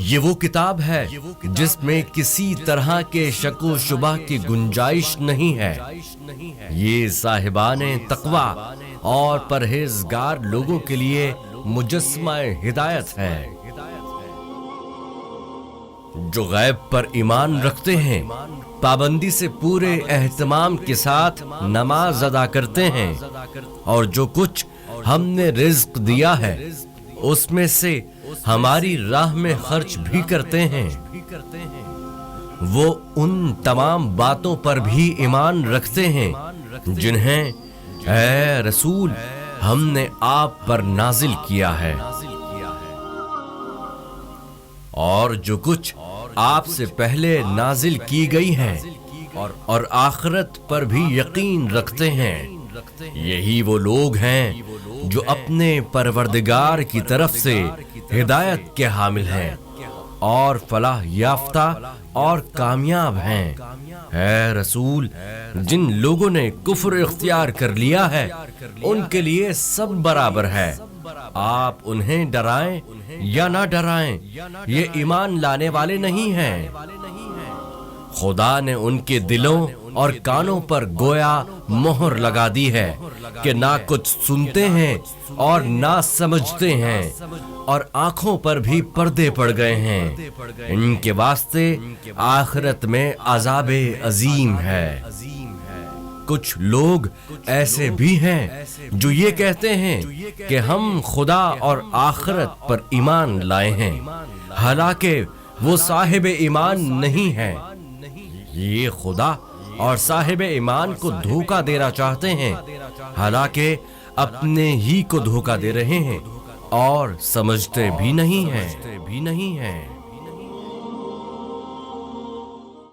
یہ وہ کتاب ہے جس میں کسی طرح کے شک و شبہ کی گنجائش نہیں ہے۔ یہ صاحبان تقوی اور پرہیزگار لوگوں کے لیے مجسمہ ہدایت ہے۔ جو غیب پر ایمان رکھتے ہیں، پابندی سے پورے اہتمام کے ساتھ نماز ادا کرتے ہیں، اور جو کچھ ہم نے رزق دیا ہے اس میں سے ہماری راہ میں خرچ بھی کرتے ہیں، وہ ان تمام باتوں پر بھی ایمان رکھتے ہیں جنہیں اے رسول ہم نے آپ پر نازل کیا ہے، اور جو کچھ آپ سے پہلے نازل کی گئی ہیں، اور آخرت پر بھی یقین رکھتے ہیں۔ یہی وہ لوگ ہیں جو اپنے پروردگار کی طرف سے ہدایت کے حامل ہیں اور فلاح یافتہ اور کامیاب ہیں۔ اے رسول، جن لوگوں نے کفر اختیار کر لیا ہے ان کے لیے سب برابر ہے، آپ انہیں ڈرائیں یا نہ ڈرائیں، یہ ایمان لانے والے نہیں ہیں۔ خدا نے ان کے دلوں اور کانوں پر گویا مہر لگا دی ہے کہ نہ کچھ سنتے ہیں اور نہ سمجھتے ہیں، اور آنکھوں پر بھی پردے پڑ گئے ہیں۔ ان کے واسطے آخرت میں عذاب عظیم ہے۔ کچھ لوگ ایسے بھی ہیں جو یہ کہتے ہیں کہ ہم خدا اور آخرت پر ایمان لائے ہیں، حالانکہ وہ صاحب ایمان نہیں ہیں۔ یہ خدا اور صاحب ایمان کو دھوکہ دینا چاہتے ہیں، حالانکہ اپنے ہی کو دھوکہ دے رہے ہیں اور سمجھتے بھی نہیں ہیں۔